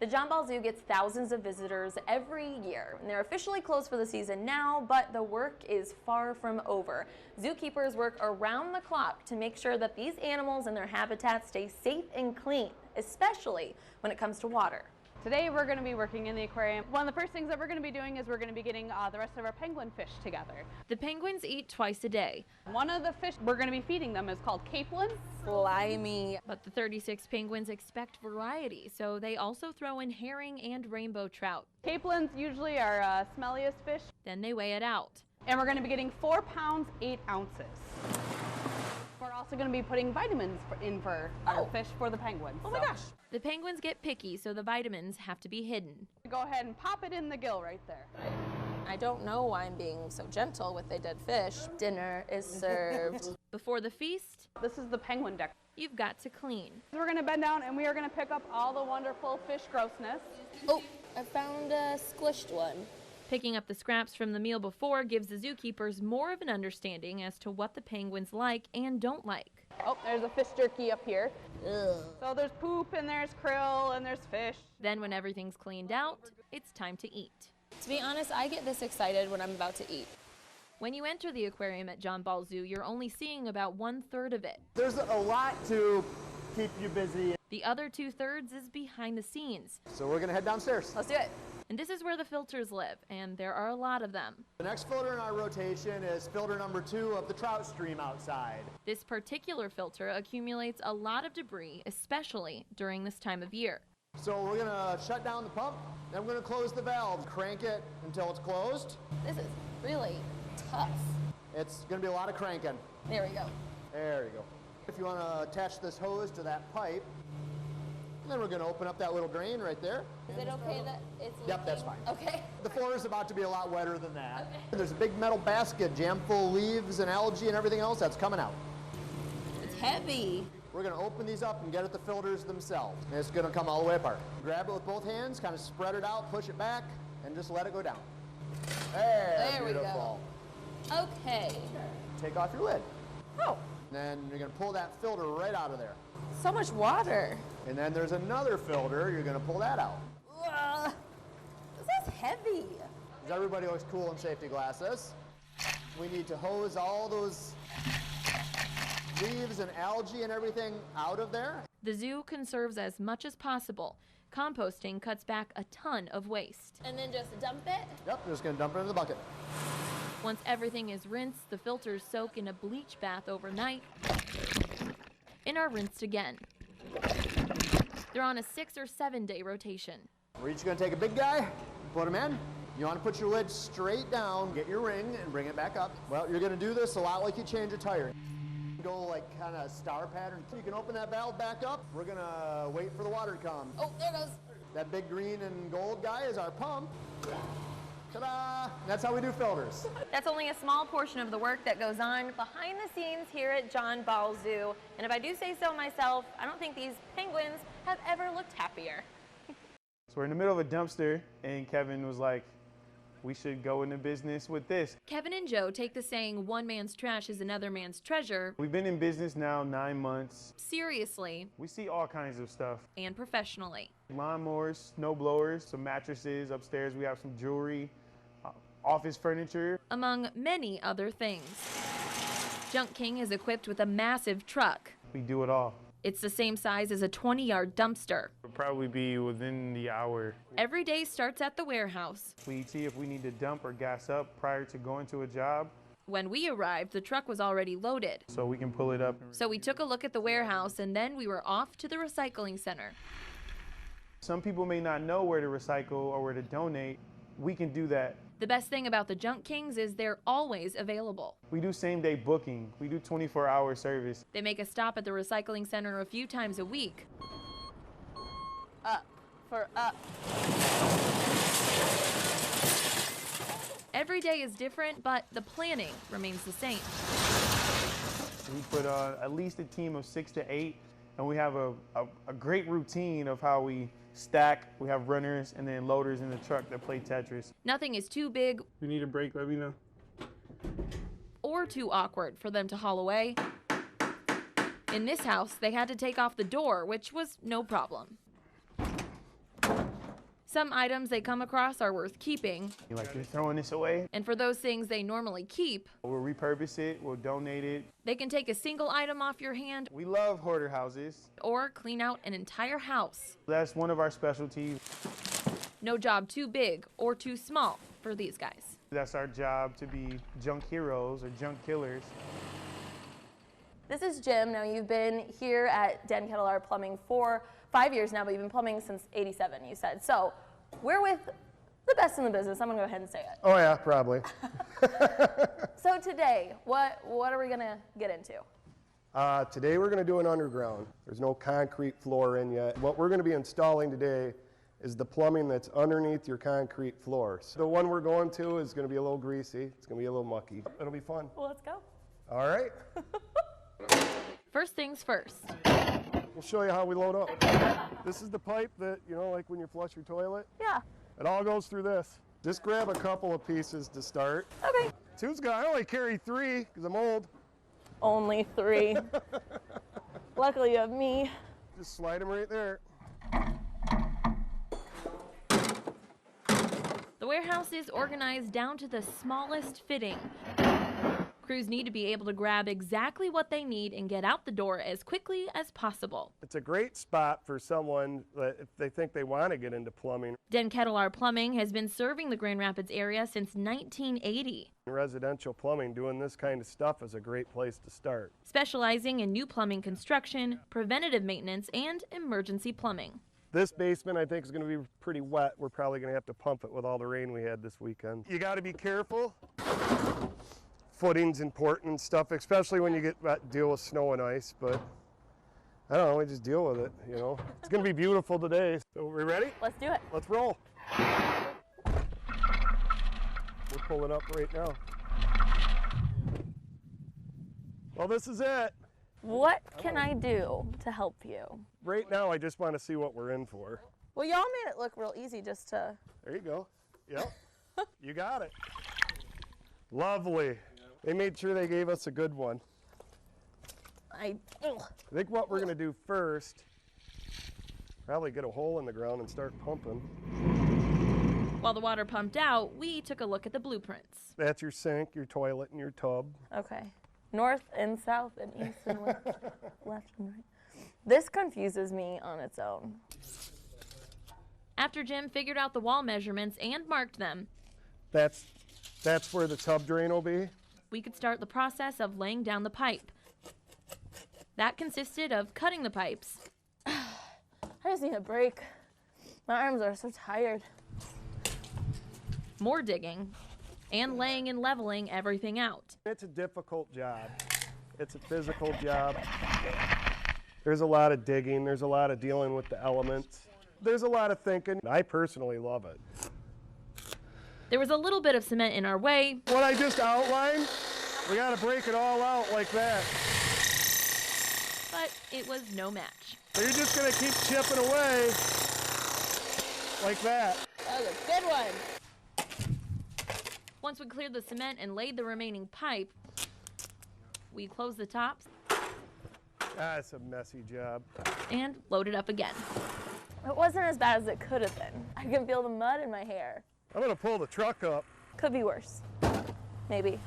The John Ball Zoo gets thousands of visitors every year, and they're officially closed for the season now, but the work is far from over. Zookeepers work around the clock to make sure that these animals and their habitats stay safe and clean, especially when it comes to water. Today we're going to be working in the aquarium. One of the first things that we're going to be doing is we're going to be getting the rest of our penguin fish together. The penguins eat twice a day. One of the fish we're going to be feeding them is called capelin. Slimy. But the 36 penguins expect variety, so they also throw in herring and rainbow trout. Capelins usually are smelliest fish. Then they weigh it out. And we're going to be getting 4 pounds, 8 ounces. We're also going to be putting vitamins in for our fish for the penguins. Oh my gosh. The penguins get picky, so the vitamins have to be hidden. Go ahead and pop it in the gill right there. I don't know why I'm being so gentle with a dead fish. Dinner is served. Before the feast, this is the penguin deck. You've got to clean. We're going to bend down and we are going to pick up all the wonderful fish grossness. Oh, I found a squished one. Picking up the scraps from the meal before gives the zookeepers more of an understanding as to what the penguins like and don't like. Oh, there's a fish jerky up here. Ugh. So there's poop and there's krill and there's fish. Then when everything's cleaned out, it's time to eat. To be honest, I get this excited when I'm about to eat. When you enter the aquarium at John Ball Zoo, you're only seeing about 1/3 of it. There's a lot to keep you busy. The other 2/3 is behind the scenes. So we're gonna head downstairs. Let's do it. And this is where the filters live, and there are a lot of them. The next filter in our rotation is filter number 2 of the trout stream outside. This particular filter accumulates a lot of debris, especially during this time of year. So we're gonna shut down the pump, then we're gonna close the valve, crank it until it's closed. This is really tough. It's gonna be a lot of cranking. There we go. There you go. If you wanna attach this hose to that pipe, and then we're gonna open up that little drain right there. Is it okay that it's leaking? Yep, that's fine. Okay. The floor is about to be a lot wetter than that. Okay. There's a big metal basket jammed full of leaves and algae and everything else that's coming out. It's heavy. We're gonna open these up and get at the filters themselves. And it's gonna come all the way apart. Grab it with both hands, kind of spread it out, push it back, and just let it go down. There we beautiful. go. Okay. Take off your lid. Oh, And then you're gonna pull that filter right out of there. so much water. And then there's another filter, you're gonna pull that out. This is heavy. Because everybody looks cool in safety glasses. We need to hose all those leaves and algae and everything out of there. The zoo conserves as much as possible. Composting cuts back a ton of waste. And then just dump it? Yep, we're just gonna dump it in the bucket. Once everything is rinsed, the filters soak in a bleach bath overnight and are rinsed again. They're on a 6 or 7 day rotation. We're each gonna take a big guy, put him in. You wanna put your lid straight down, get your ring, and bring it back up. Well, you're gonna do this a lot like you change a tire. Go like kind of star pattern. You can open that valve back up. We're gonna wait for the water to come. Oh, there it goes. That big green and gold guy is our pump. Ta-da! That's how we do filters. That's only a small portion of the work that goes on behind the scenes here at John Ball Zoo. And if I do say so myself, I don't think these penguins have ever looked happier. So we're in the middle of a dumpster, and Kevin was like, we should go into business with this. Kevin and Joe take the saying, one man's trash is another man's treasure, We've been in business now 9 months. seriously We see all kinds of stuff. and professionally. Lawnmowers, snow blowers, some mattresses. Upstairs we have some jewelry, office furniture. Among many other things. Junk King is equipped with a massive truck. We do it all. It's the same size as a 20-yard dumpster. It'll probably be within the hour. Every day starts at the warehouse. We see if we need to dump or gas up prior to going to a job, When we arrived, the truck was already loaded. so we can pull it up. So we took a look at the warehouse and then we were off to the recycling center. Some people may not know where to recycle or where to donate. We can do that. The best thing about the Junk Kings is they're always available. We do same-day booking. We do 24-hour service. They make a stop at the recycling center a few times a week. Up for up. Every day is different, but the planning remains the same. We put at least a team of 6 to 8, and we have a great routine of how we stack. We have runners and then loaders in the truck that play Tetris. Nothing is too big If you need a break, let me know. or too awkward for them to haul away. In this house, they had to take off the door, which was no problem. Some items they come across are worth keeping, Like they're throwing this away. and for those things they normally keep, We'll repurpose it, we'll donate it. they can take a single item off your hand We love hoarder houses. or clean out an entire house. That's one of our specialties. No job too big or too small for these guys. That's our job, to be junk heroes or junk killers. This is Jim. Now, you've been here at Den Kettler Plumbing for 5 years now, but you've been plumbing since '87, you said. So we're with the best in the business. I'm going to go ahead and say it. Oh yeah, probably. So today, what are we going to get into? Today we're going to do an underground. There's no concrete floor in yet. What we're going to be installing today is the plumbing that's underneath your concrete floors. The one we're going to is going to be a little greasy. It's going to be a little mucky. It'll be fun. Well, let's go. All right. First things first. We'll show you how we load up. This is the pipe that, you know, like when you flush your toilet. Yeah. It all goes through this. Just grab a couple of pieces to start. Okay. I only carry 3 because I'm old. Only 3. Luckily, you have me. Just slide them right there. The warehouse is organized down to the smallest fitting. Crews need to be able to grab exactly what they need and get out the door as quickly as possible. It's a great spot for someone that if they think they want to get into plumbing. Den Kettler Plumbing has been serving the Grand Rapids area since 1980, Residential plumbing, doing this kind of stuff is a great place to start. specializing in new plumbing construction, preventative maintenance, and emergency plumbing. This basement I think is going to be pretty wet. We're probably going to have to pump it with all the rain we had this weekend. You got to be careful. Footing's important and stuff, especially when you deal with snow and ice, but I don't know, we just deal with it, you know. It's going to be beautiful today. So we ready? Let's do it. Let's roll. We're pulling up right now. Well, this is it. What can I do to help you? Right now, I just want to see what we're in for. Well, y'all made it look real easy just to... There you go. Yep. You got it. Lovely. They made sure they gave us a good one. I think what we're going to do first, probably get a hole in the ground and start pumping. While the water pumped out, we took a look at the blueprints. That's your sink, your toilet, and your tub. Okay. North and south and east and west, left and right. This confuses me on its own. After Jim figured out the wall measurements and marked them, That's where the tub drain will be. we could start the process of laying down the pipe. That consisted of cutting the pipes. I just need a break. My arms are so tired. More digging, and laying and leveling everything out. It's a difficult job. It's a physical job. There's a lot of digging. There's a lot of dealing with the elements. There's a lot of thinking. I personally love it. There was a little bit of cement in our way, What I just outlined, we got to break it all out like that. but it was no match. So you're just going to keep chipping away like that. That was a good one. Once we cleared the cement and laid the remaining pipe, we closed the tops That's a messy job. and loaded up again. It wasn't as bad as it could have been. I can feel the mud in my hair. I'm going to pull the truck up. Could be worse. Maybe.